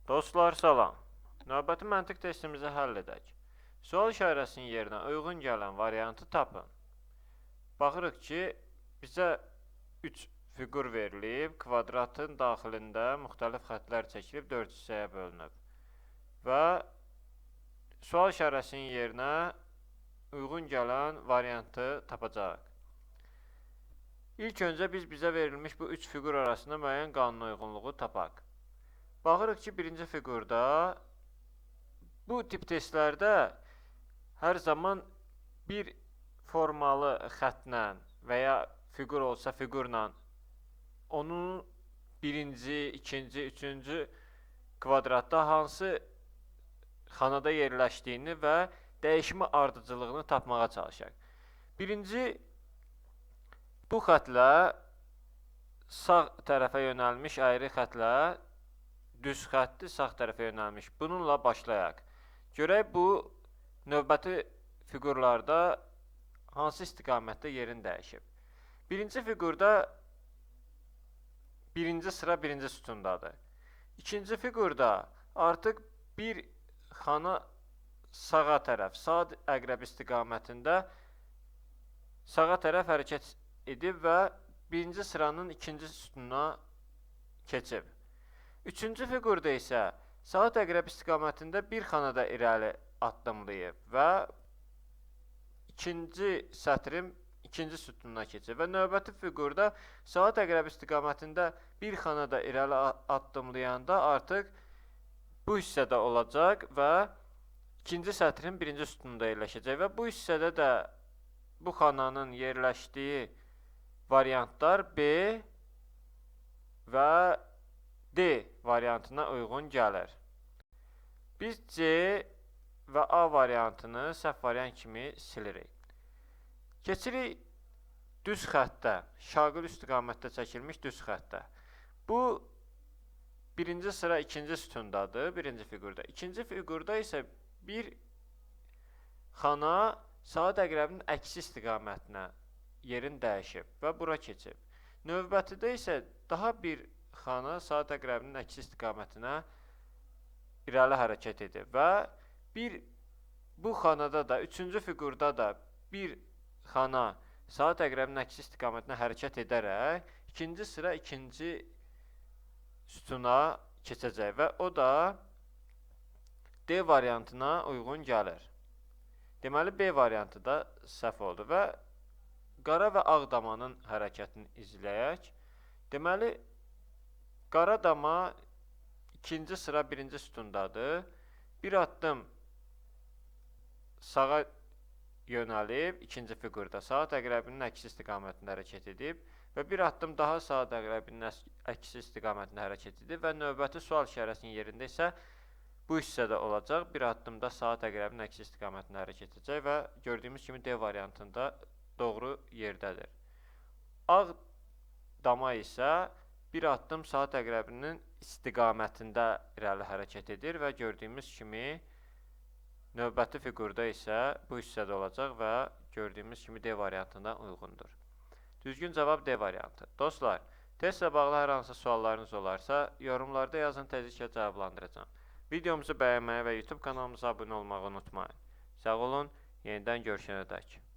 Dostlar salam. Növbəti məntiq testimizi həll edək. Sual işarəsinin yerinə uyğun gələn variantı tapın. Baxırıq ki, bizə 3 fiqur verilib, kvadratın daxilində müxtəlif xəttlər çəkilib 4 hissəyə bölünüb. Və sual işarəsinin yerinə uyğun gələn variantı tapacaq. İlk öncə biz bizə verilmiş bu 3 fiqur arasında müəyyən qanuna uyğunluğu tapaq. Baxırıq ki, birinci fiqurda bu tip testlərdə hər zaman bir formalı xətlə və ya fiqur olsa fiqurla onun birinci, ikinci, üçüncü kvadratda hansı xanada yerləşdiyini və dəyişimi ardıcıllığını tapmağa çalışaq. Birinci, bu xətlə sağ tərəfə yönəlmiş ayrı xətlə düz xətti sağ tərəfə yönəlmiş. Bununla başlayaq. Görək bu növbəti fiqurlarda hansı istiqamətdə yerini dəyişib. Birinci fiqurda birinci sıra birinci sütundadır. İkinci fiqurda artıq bir xana sağa tərəf, sağ əqrəb istiqamətində sağa tərəf hərəkət edib və birinci sıranın ikinci sütununa keçib. Üçüncü fiqurda isə saat əqrəb istiqamətində bir xanada irəli addımlayıb və ikinci sətrin ikinci sütununa keçib və növbəti fiqurda saat əqrəb istiqamətində bir xanada irəli addımlayanda artıq bu hissədə olacaq və ikinci sətrin birinci sütununda yerləşəcək və bu hissədə də bu xananın yerləşdiyi variantlar B və D variantına uyğun gəlir. Biz C və A variantını səhv variant kimi silirik. Keçirik düz xəttə, şaqil istiqamətdə çəkilmiş düz xəttə. Bu birinci sıra ikinci sütundadır, birinci fiqurda. İkinci fiqurda isə bir xana saat əqrəbinin əksi istiqamətinə yerini dəyişib və bura keçib. Növbətidə isə daha bir xana saat əqrəbinin əksi istiqamətinə irəli hərəkət edib və bu xanada da, üçüncü fiqurda da bir xana saat əqrəbinin əksi istiqamətinə hərəkət edərək ikinci sıra ikinci sütuna keçəcək və o da D variantına uyğun gəlir. Deməli, B variantı da səhv oldu və qara və ağ damanın hərəkətini izləyək. Deməli, qara dama ikinci sıra birinci sütundadır. Bir addım sağa yönəlib, ikinci fiqurda saat əqrəbinin əksi istiqamətində hərəkət edib və bir addım daha saat əqrəbinin əksi istiqamətində hərəkət edib və növbəti sual işarəsinin yerində isə bu hissədə olacaq. Bir addımda saat əqrəbinin əksi istiqamətində hərəkət edəcək və gördüyümüz kimi D variantında doğru yerdədir. Ağ dama isə bir addım saat əqrəbinin istiqamətində irəli hərəkət edir və gördüyümüz kimi növbəti fiqurda isə bu hissədə olacaq və gördüyümüz kimi D variantına uyğundur. Düzgün cavab D variantı. Dostlar, testlə bağlı hər hansı suallarınız olarsa, yorumlarda yazın, tezliklə cavablandıracağım. Videomuzu bəyənməyi və YouTube kanalımıza abunə olmağı unutmayın. Sağ olun, yenidən görüşənədək.